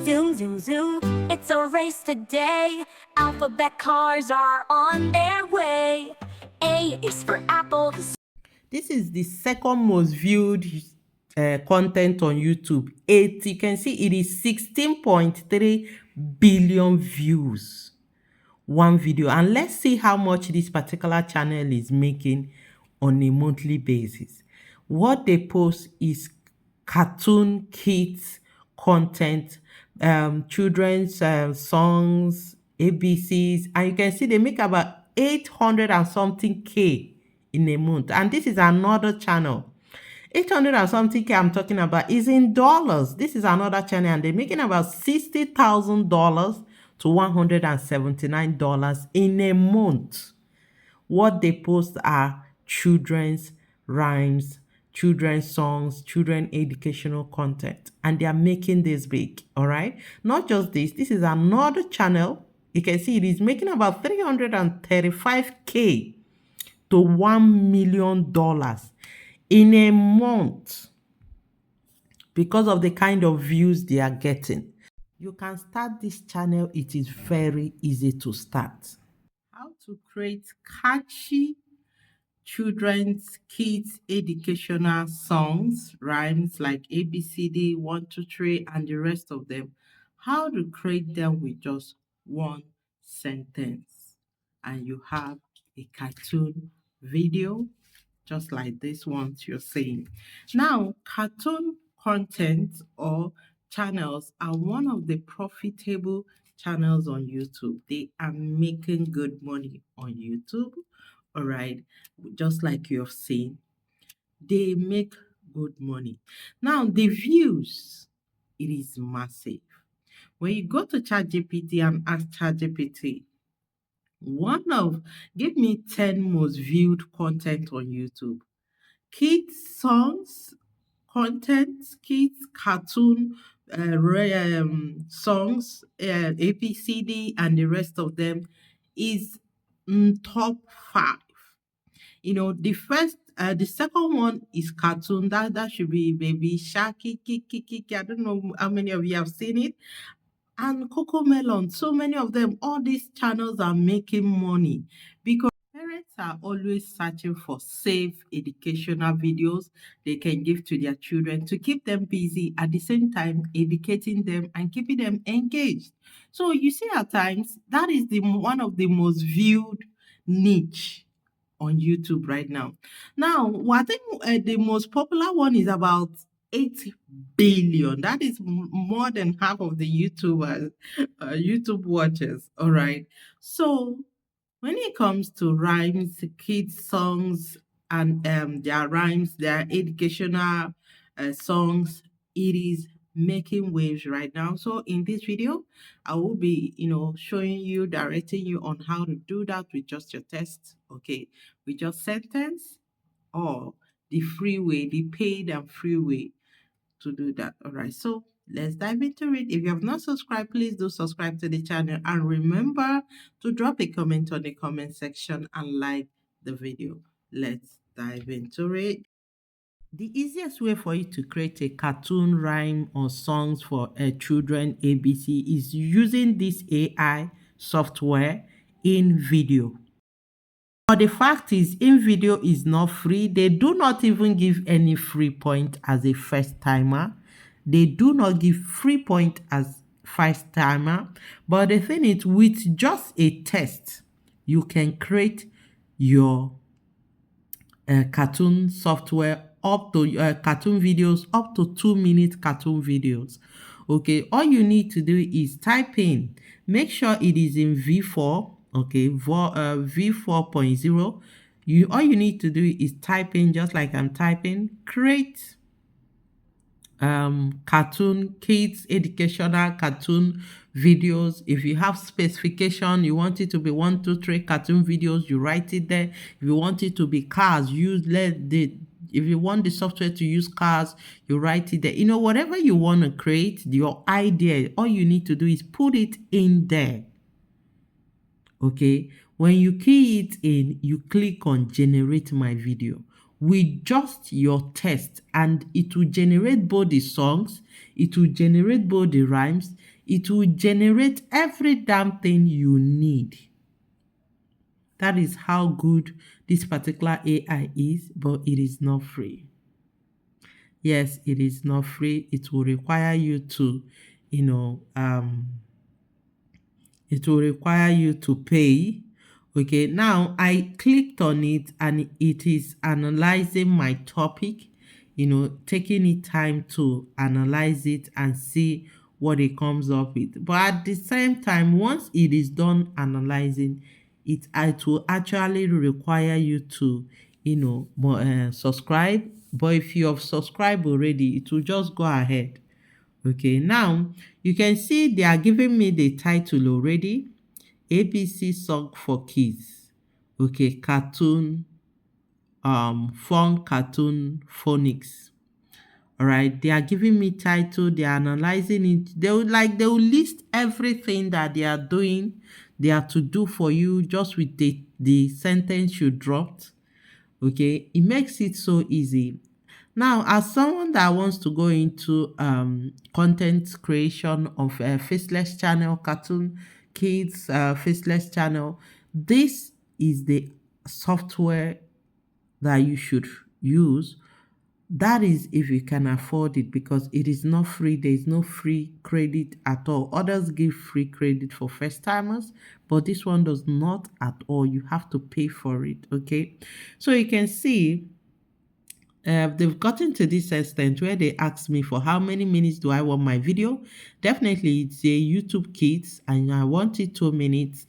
Zoom, zoom, zoom, it's a race today. Alphabet cars are on their way. A is for apple. This is the second most viewed content on YouTube. You can see it is 16.3 billion views. One video. And let's see how much this particular channel is making on a monthly basis. What they post is cartoon kids content, children's songs, ABCs, and you can see they make about 800 and something K in a month. And this is another channel. 800 and something K I'm talking about is in dollars. This is another channel and they're making about $60,000 to $179 in a month. What they post are children's rhymes, children's songs, children educational content, and they are making this big. All right. Not just this is another channel. You can see it is making about 335K to $1 million in a month because of the kind of views they are getting. You can start this channel. It is very easy to start. How to create catchy children's kids educational songs, rhymes like ABCD, 1, 2, 3, and the rest of them. How to create them with just one sentence. And you have a cartoon video just like this one you're seeing. Now, cartoon content or channels are one of the profitable channels on YouTube. They are making good money on YouTube. All right, just like you have seen, they make good money. Now, the views, it is massive. When you go to ChatGPT and ask ChatGPT, give me 10 most viewed content on YouTube. Kids songs, content, kids cartoon songs, ABCD, and the rest of them is top 5. The second one is cartoon. That should be Baby Shark, Kiki. I don't know how many of you have seen it. And Coco Melon, so many of them, all these channels are making money because parents are always searching for safe educational videos they can give to their children to keep them busy at the same time educating them and keeping them engaged. So you see at times that is one of the most viewed niche on YouTube right now. Now, I think the most popular one is about 8 billion. That is more than half of the YouTube watchers. All right. So when it comes to rhymes, kids songs, and their rhymes, their educational songs, it is making waves right now. So in this video, I will be, showing you, directing you on how to do that with just your text, okay, with just sentence or the free way, the paid and free way to do that. All right, so let's dive into it. If you have not subscribed, please do subscribe to the channel and remember to drop a comment on the comment section and like the video. Let's dive into it. The easiest way for you to create a cartoon rhyme or songs for a children ABC is using this AI software in video. But the fact is, in video is not free. They do not even give any free point as a first timer. They do not give free point as first timer. But the thing is, with just a test, you can create your cartoon software up to cartoon videos up to 2 minute cartoon videos. Okay, all you need to do is type in, make sure it is in V4, okay, V4.0. All you need to do is type in, just like I'm typing, create cartoon kids educational cartoon videos. If you have specification, you want it to be 1, 2, 3 cartoon videos, you write it there. If you want it to be cars, if you want the software to use cars, you write it there. Whatever you want to create, your idea, all you need to do is put it in there. Okay, when you key it in, you click on generate my video. with just your text, and it will generate both the songs, it will generate both the rhymes, it will generate every damn thing you need. That is how good this particular AI is, but it is not free. Yes, it is not free. It will require you to, you know, it will require you to pay. Okay, now I clicked on it and it is analyzing my topic, taking it time to analyze it and see what it comes up with. But at the same time, once it is done analyzing, it will actually require you to, subscribe. But if you have subscribed already, it will just go ahead. Okay, now you can see they are giving me the title already. ABC song for kids. Okay, cartoon, fun cartoon phonics. All right, they are giving me title, they are analyzing it. They will list everything that they are doing, they are to do for you just with the sentence you dropped. Okay, it makes it so easy. Now, as someone that wants to go into content creation of a faceless channel, cartoon kids faceless channel, this is the software that you should use. That is if you can afford it, because it is not free. There is no free credit at all. Others give free credit for first timers, but this one does not at all. You have to pay for it. Okay, so you can see they've gotten to this extent where they ask me for how many minutes do I want my video. Definitely it's a YouTube Kids and I want it 2 minutes.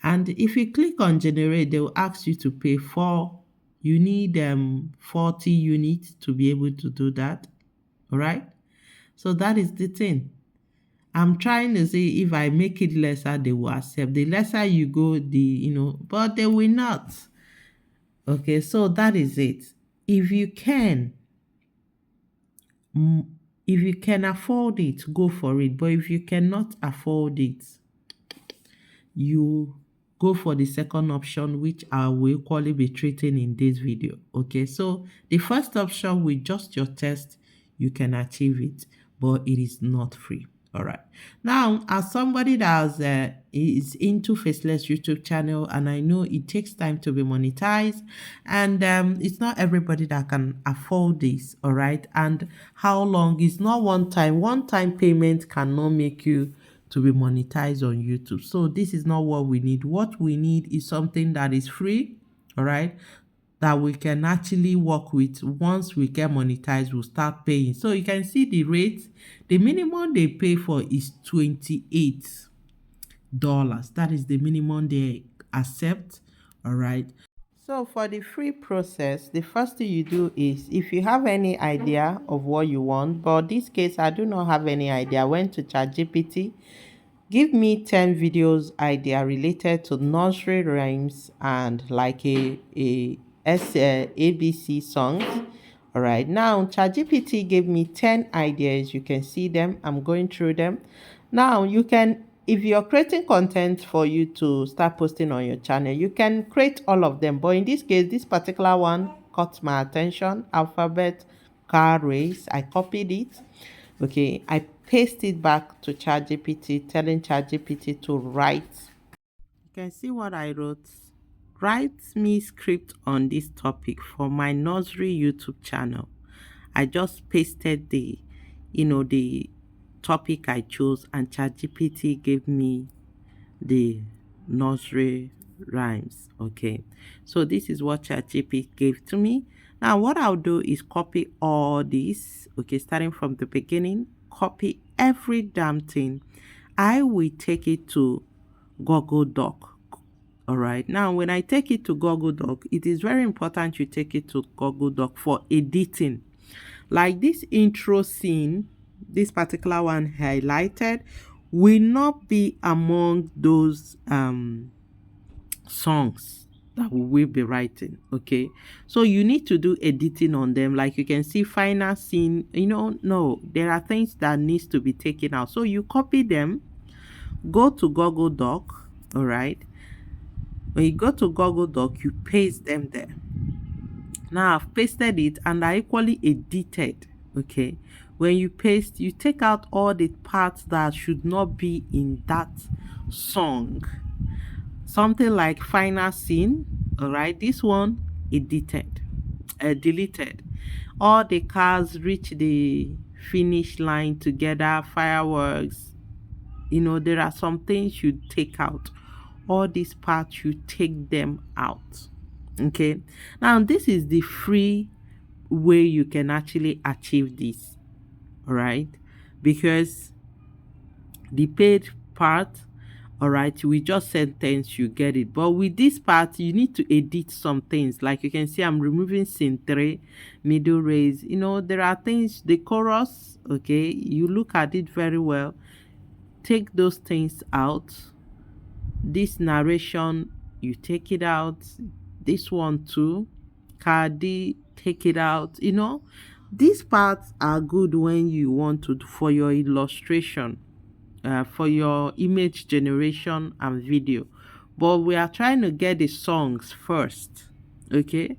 And if you click on generate, they will ask you to pay for, you need 40 units to be able to do that. All right. So that is the thing. I'm trying to see if I make it lesser, they will accept. The lesser you go, but they will not. Okay, so that is it. If you can afford it, go for it. But if you cannot afford it, you go for the second option, which I will equally be treating in this video. Okay, so the first option with just your test, you can achieve it, but it is not free. All right. Now, as somebody that is into faceless YouTube channel, and I know it takes time to be monetized, and it's not everybody that can afford this. All right. And how long is not one time. One time payment cannot make you to be monetized on YouTube. So this is not what we need. What we need is something that is free. All right, that we can actually work with. Once we get monetized, we'll start paying. So you can see the rate. The minimum they pay for is $28. That is the minimum they accept. All right. So for the free process, the first thing you do is, if you have any idea of what you want, but in this case, I do not have any idea, I went to ChatGPT. Give me 10 videos idea related to nursery rhymes and like ABC songs. All right, now ChatGPT gave me 10 ideas. You can see them. I'm going through them. Now you can, if you're creating content for you to start posting on your channel, you can create all of them. But in this case, this particular one caught my attention. Alphabet car race. I copied it. Okay, I paste it back to ChatGPT, telling ChatGPT to write. You can see what I wrote. Write me script on this topic for my nursery YouTube channel. I just pasted the topic I chose, and ChatGPT gave me the nursery rhymes. Okay, so this is what ChatGPT gave to me. Now what I'll do is copy all this. Okay, starting from the beginning, copy every damn thing. I will take it to Google Doc. All right, now when I take it to Google Doc, it is very important you take it to Google Doc for editing. Like this intro scene, this particular one highlighted, will not be among those songs that we will be writing. Okay, so you need to do editing on them. Like you can see final scene, no, there are things that needs to be taken out. So you copy them, go to Google Doc. All right, when you go to Google Doc, you paste them there. Now I've pasted it and I equally edited. Okay. When you paste, you take out all the parts that should not be in that song. Something like final scene. All right. This one edited, deleted. All the cars reach the finish line together, fireworks. There are some things you take out. All these parts, you take them out. Okay. Now, this is the free way you can actually achieve this. All right. Because the paid part, all right, we just sentence, you get it. But with this part, you need to edit some things. Like you can see, I'm removing scene 3, middle raise. There are things, the chorus, okay, you look at it very well. Take those things out. This narration, you take it out. This one too. Cardi, take it out. These parts are good when you want to, for your illustration, for your image generation and video. But we are trying to get the songs first. Okay.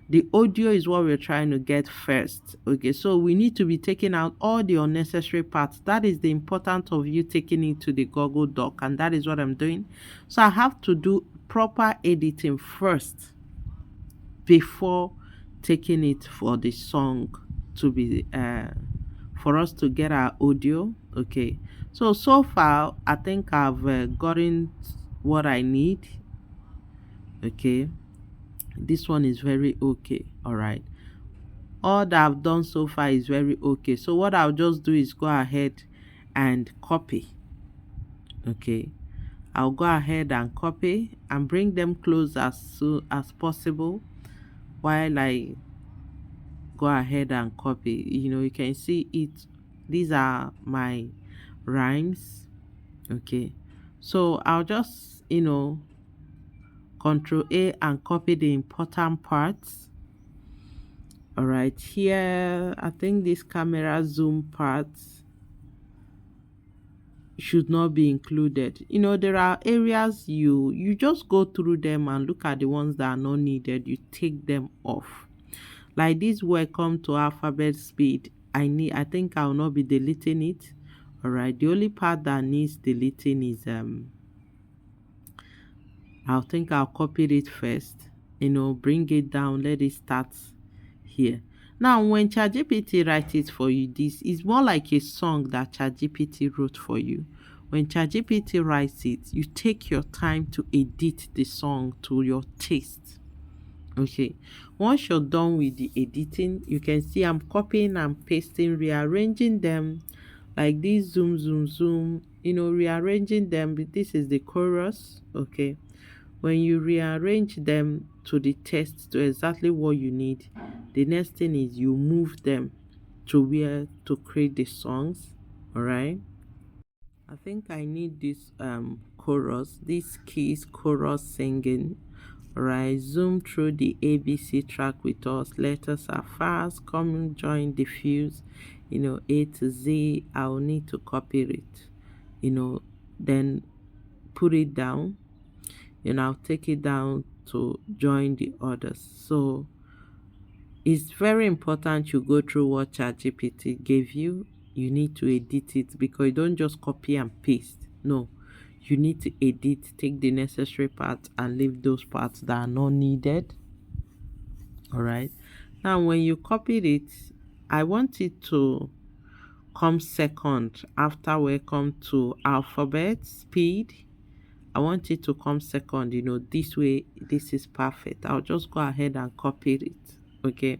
The audio is what we're trying to get first. Okay, so we need to be taking out all the unnecessary parts. That is the importance of you taking it to the Google Doc, and that is what I'm doing. So I have to do proper editing first before taking it for the song to be for us to get our audio. Okay, so far I think I've gotten what I need. Okay, this one is very okay. All right, all that I've done so far is very okay. So what I'll just do is go ahead and copy. Okay, I'll go ahead and copy and bring them close as soon as possible while I go ahead and copy. You can see it. These are my rhymes. Okay, so I'll just Control A and copy the important parts. All right, here I think this camera zoom parts should not be included. There are areas you just go through them and look at the ones that are not needed. You take them off. Like this, welcome to alphabet speed. I think I'll not be deleting it. All right, the only part that needs deleting is I'll think I'll copy it first, bring it down, let it start here. Now, when ChatGPT writes it for you, this is more like a song that ChatGPT wrote for you. When ChatGPT writes it, you take your time to edit the song to your taste. Okay, once you're done with the editing, you can see I'm copying and pasting, rearranging them like this, zoom, zoom, zoom, rearranging them. This is the chorus. Okay, when you rearrange them to the text to exactly what you need, the next thing is you move them to where to create the songs. All right, I think I need this chorus, this keys chorus singing. All right, zoom through the ABC track with us. Letters are fast, come join the fuse. A to Z. I'll need to copy it, then put it down. I'll take it down to join the others. So it's very important you go through what ChatGPT gave you. You need to edit it because you don't just copy and paste. No, you need to edit, take the necessary parts and leave those parts that are not needed. All right. Now, when you copied it, I want it to come second after welcome to alphabet speed. I want it to come second, this way. This is perfect. I'll just go ahead and copy it. Okay,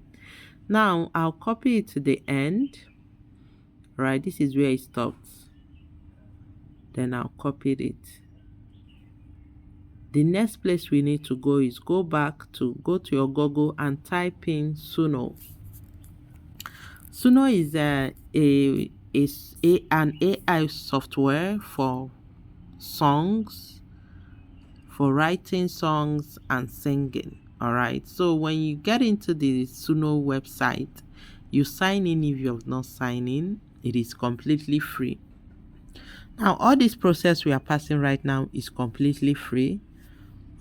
now I'll copy it to the end. Right, this is where it stops. Then I'll copy it. The next place we need to go is go to your Google and type in Suno. Suno is an AI software for songs, for writing songs and singing. All right, so when you get into the Suno website, you sign in. If you have not signed in, it is completely free. Now, all this process we are passing right now is completely free.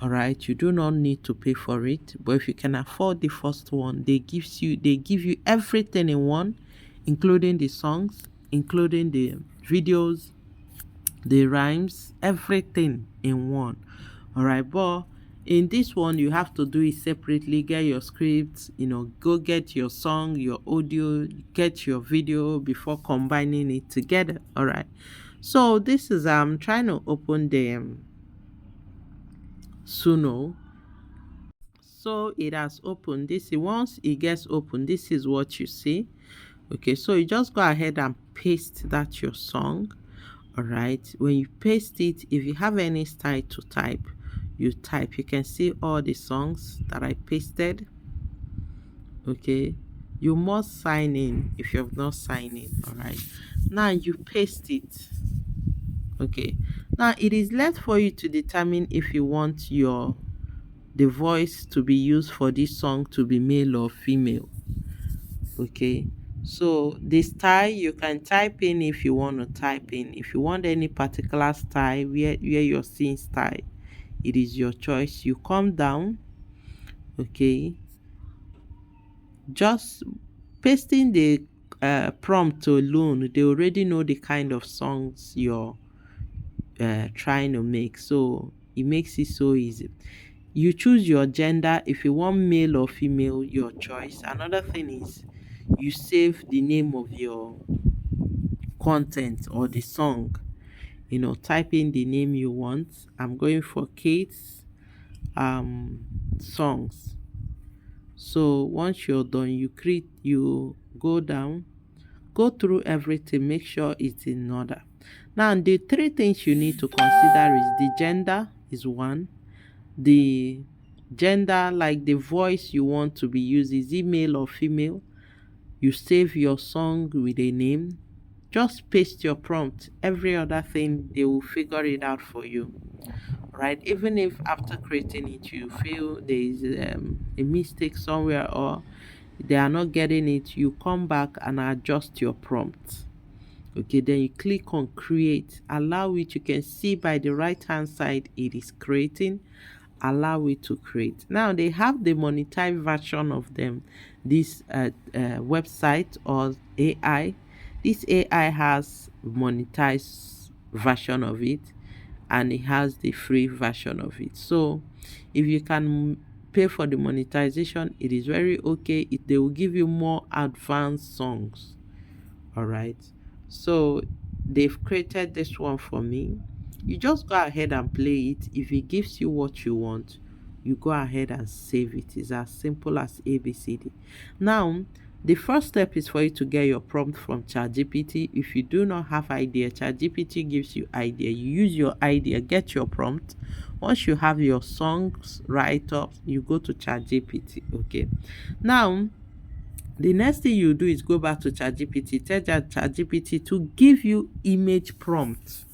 All right, you do not need to pay for it, but if you can afford the first one, they give you everything in one, including the songs, including the videos, the rhymes, everything in one. All right, but in this one, you have to do it separately. Get your scripts, go get your song, your audio, get your video before combining it together. All right. So this is trying to open the Suno. So it has opened. This is once it gets open, this is what you see. Okay, so you just go ahead and paste that your song. All right, when you paste it, if you have any style to type, you type. You can see all the songs that I pasted. Okay, you must sign in if you have not signed in. All right, now you paste it. Okay, now it is left for you to determine if you want the voice to be used for this song to be male or female. Okay, so the style you can type in if you want to type in. If you want any particular style where you're seeing style, it is your choice. You come down. Okay, just pasting the prompt alone, they already know the kind of songs you're trying to make, so it makes it so easy. You choose your gender. If you want male or female, your choice. Another thing is you save the name of your content or the song. Type in the name you want. I'm going for Kate's songs. So once you're done, you go down, go through everything, make sure it's in order. Now the three things you need to consider is the gender is one, the gender, like the voice you want to be used, is it male or female. You save your song with a name, just paste your prompt. Every other thing, they will figure it out for you. Right, even if after creating it you feel there is a mistake somewhere or they are not getting it, you come back and adjust your prompt. Okay, then you click on create, allow it. You can see by the right hand side it is creating. Allow it to create. Now they have the monetized version of them, this website or AI. This AI has monetized version of it, and it has the free version of it. So if you can pay for the monetization, it is very okay. They will give you more advanced songs. All right, so they've created this one for me. You just go ahead and play it. If it gives you what you want, you go ahead and save it. It's as simple as ABCD. Now the first step is for you to get your prompt from ChatGPT. If you do not have idea, ChatGPT gives you idea. You use your idea, get your prompt. Once you have your songs right up, you go to ChatGPT. Okay, now the next thing you do is go back to ChatGPT. Tell ChatGPT to give you image prompts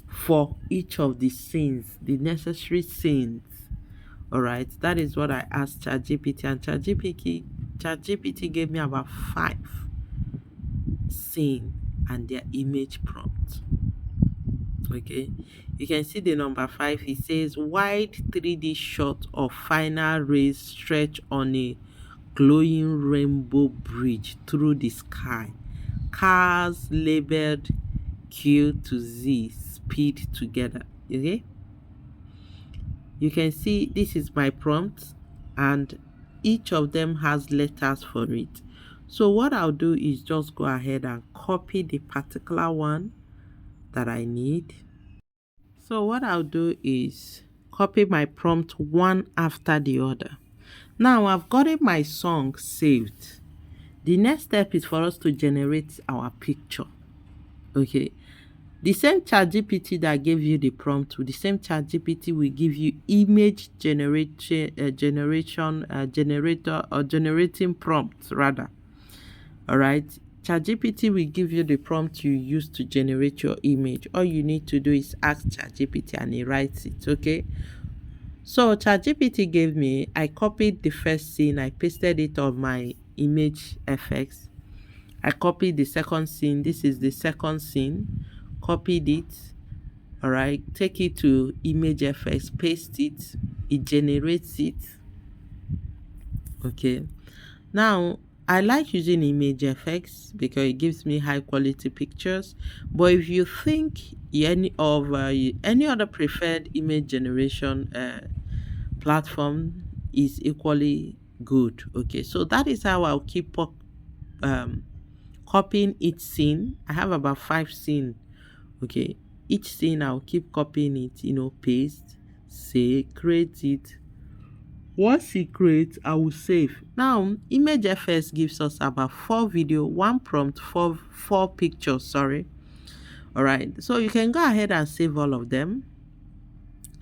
for each of the scenes, the necessary scenes. All right, that is what I asked ChatGPT, and ChatGPT gave me about 5 scenes and their image prompt. Okay, you can see the number 5. It says wide 3D shot of final rays stretch on a glowing rainbow bridge through the sky. Cars labeled Q to Z speed together. Okay, you can see this is my prompt, and each of them has letters for it. So what I'll do is just go ahead and copy the particular one that I need. So what I'll do is copy my prompt one after the other. Now I've gotten my song saved. The next step is for us to generate our picture. Okay, the same ChatGPT that gave you the prompt, the same ChatGPT will give you image generator or generating prompts rather. All right, ChatGPT will give you the prompt you use to generate your image. All you need to do is ask ChatGPT and it writes it. Okay, so ChatGPT gave me, I copied the first scene, I pasted it on my image FX. I copied the second scene. This is the second scene. Copied it. All right, take it to ImageFX, paste it, it generates it. Okay, now I like using ImageFX because it gives me high quality pictures. But if you think any other preferred image generation platform is equally good, okay, so that is how I'll keep um, copying each scene. I have about 5 scenes. Okay, each scene I'll keep copying it, paste, say, create it. Once it creates, I will save. Now, ImageFS gives us about 4 video, 1 prompt, four pictures. Sorry. All right. So you can go ahead and save all of them,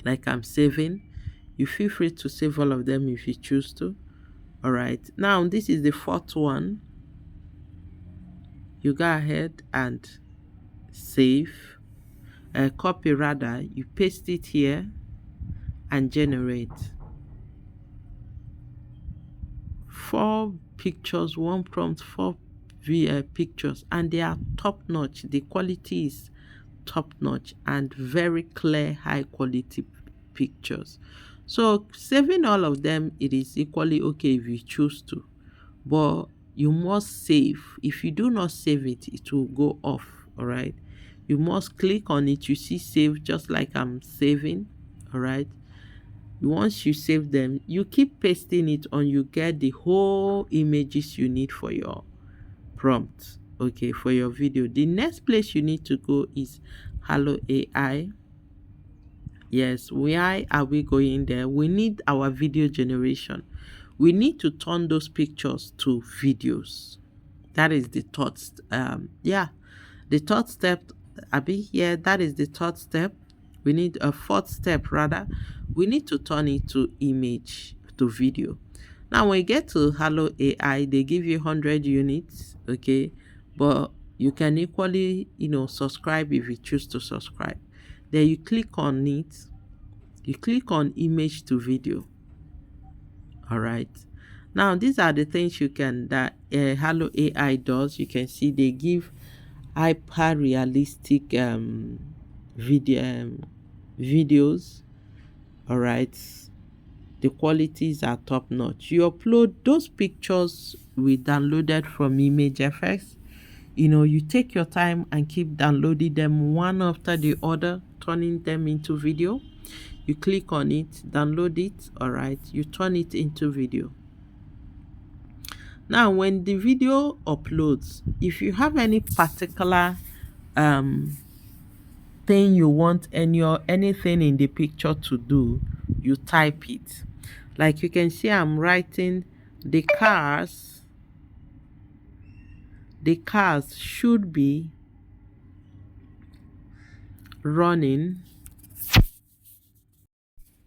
like I'm saving. You feel free to save all of them if you choose to. All right. Now, this is the 4th one. You go ahead and save. Copy rather. You paste it here and generate. 4 pictures, 1 prompt, four pictures, and they are top notch. The quality is top notch and very clear, high quality pictures. So saving all of them, it is equally okay if you choose to, but you must save. If you do not save it, it will go off. All right, you must click on it. You see save, just like I'm saving. All right, once you save them, you keep pasting it on, you get the whole images you need for your prompt, okay, for your video. The next place you need to go is Hello AI. Yes, why are we going there? We need our video generation. We need to turn those pictures to videos. That is the third the third step. Abi, yeah, that is the third step. We need a fourth step rather. We need to turn it to image, to video. Now when you get to Hello AI, they give you 100 units, okay, but you can equally subscribe if you choose to subscribe. Then you click on it. You click on image to video. All right, now these are the things you can that Hello AI does. You can see they give hyper realistic videos. All right, the qualities are top notch. You upload those pictures we downloaded from ImageFX. You take your time and keep downloading them one after the other, turning them into video. You click on it, download it. All right, you turn it into video. Now when the video uploads, if you have any particular thing you want anything in the picture to do, you type it. Like you can see, I'm writing the cars should be running.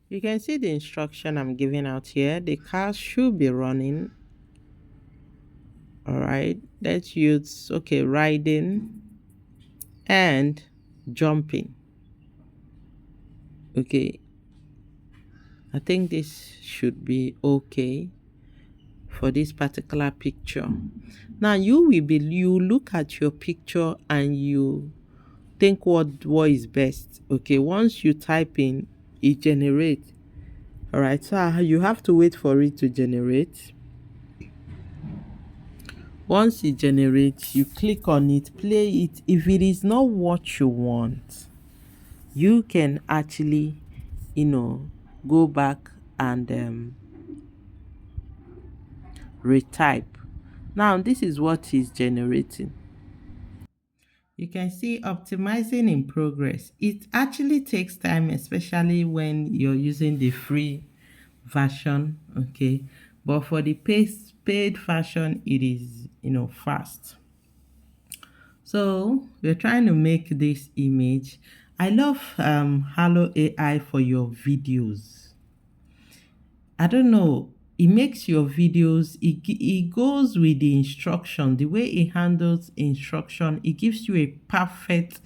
You can see the instruction I'm giving out here. The cars should be running. All right, let's use riding and jumping. Okay, I think this should be okay for this particular picture. Now you look at your picture and you think what is best. Okay, once you type in, it generates. All right, so you have to wait for it to generate. Once it generates, you click on it, play it. If it is not what you want, you can actually go back and retype. Now this is what is generating. You can see optimizing in progress. It actually takes time, especially when you're using the free version, okay, but for the paid version, it is fast. So we're trying to make this image. I love Hello AI for your videos. I don't know, it makes your videos, it goes with the instruction, the way it handles instruction, it gives you a perfect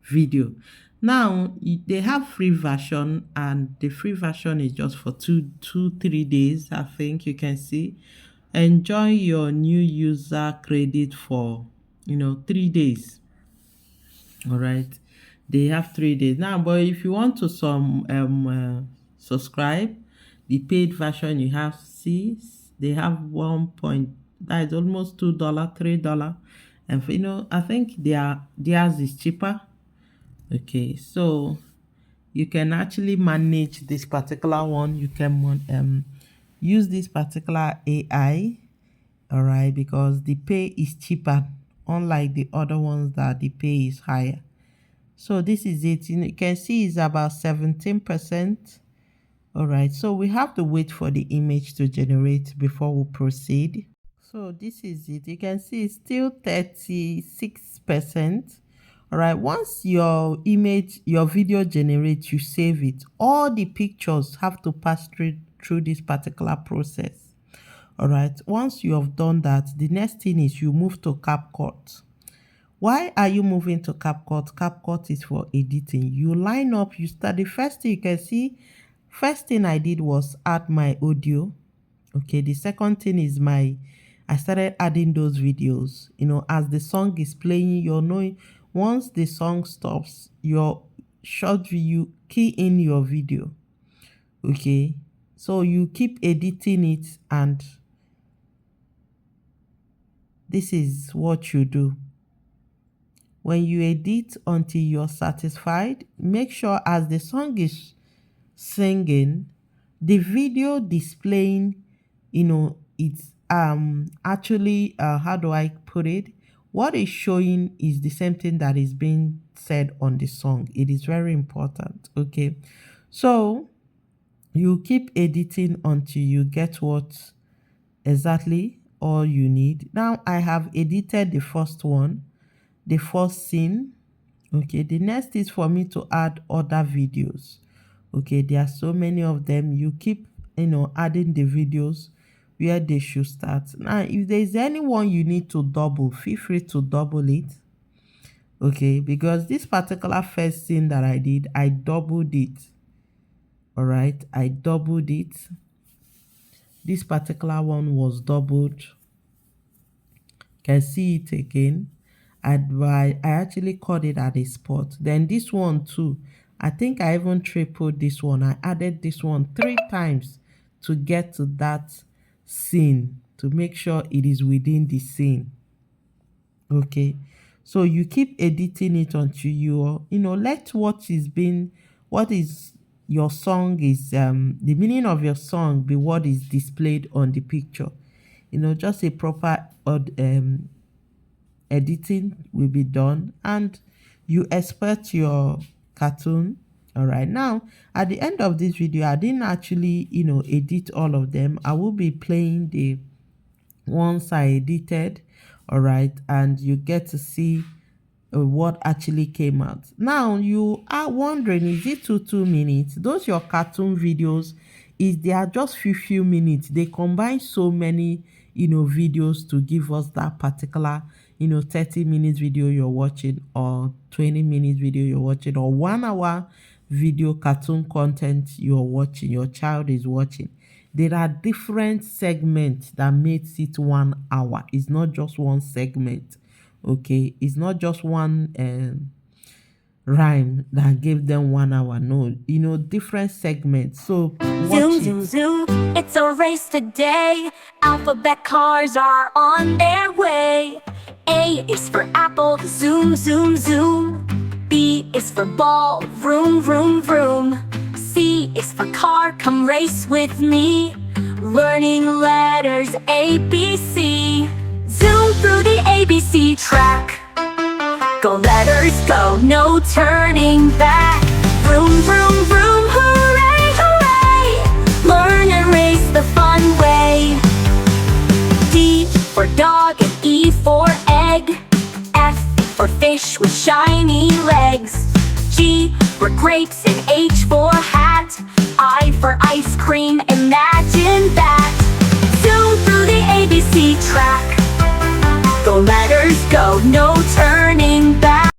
video. Now they have free version, and the free version is just for 3 days. I think you can see, enjoy your new user credit for 3 days. All right, They have 3 days now, but if you want to subscribe, the paid version you have C, they have 1 point, that is almost $2, $3. And I think theirs is cheaper. Okay, so you can actually manage this particular one. You can use this particular AI, all right, because the pay is cheaper, unlike the other ones that the pay is higher. So this is it. You can see it's about 17%. All right, so we have to wait for the image to generate before we proceed. So this is it. You can see it's still 36%. All right, once your video generates, you save it. All the pictures have to pass through this particular process. All right, once you have done that, the next thing is you move to CapCut. Why are you moving to CapCut? CapCut is for editing. You line up, you start. The first thing you can see, first thing I did was add my audio. Okay, the second thing is I started adding those videos. As the song is playing, you're knowing once the song stops, your short video, key in your video. Okay, so you keep editing it, and this is what you do. When you edit until you're satisfied, make sure as the song is singing, the video displaying, it's actually, how do I put it? What is showing is the same thing that is being said on the song. It is very important. Okay, so you keep editing until you get what exactly all you need. Now I have edited the first one, the first scene. Okay, the next is for me to add other videos. Okay, there are so many of them. You keep adding the videos where they should start. Now if there's anyone you need to double, feel free to double it. Okay, because this particular first scene that I did, I doubled it. All right, I doubled it. This particular one was doubled. Can see it again. I actually cut it at a spot. Then this one too, I think I even tripled this one. I added this one 3 times to get to that scene, to make sure it is within the scene. Okay, so you keep editing it until you let what is your song is the meaning of your song be what is displayed on the picture. Just a proper editing will be done, and you export your cartoon. All right, now at the end of this video, I didn't actually edit all of them. I will be playing the ones I edited. All right, and you get to see what actually came out. Now you are wondering, is it 2 minutes? Those your cartoon videos, they are just few minutes. They combine so many videos to give us that particular 30-minute video you're watching, or 20-minute video you're watching, or 1 hour video cartoon content you're watching, your child is watching. There are different segments that makes it 1 hour. It's not just one segment. Okay, it's not just one rhyme that gave them 1 hour. No, different segments. So zoom, zoom, zoom. It's a race today. Alphabet cars are on their way. A is for apple, zoom, zoom, zoom. B is for ball, vroom, vroom, vroom. C is for car, come race with me. Learning letters A, B, C. Zoom through the ABC track. Go letters go, no turning back. Vroom, vroom, vroom, hooray, hooray. Learn and race the fun way. D for dog and E for egg. F for fish with shiny legs. G for grapes and H for hat. I for ice cream and magic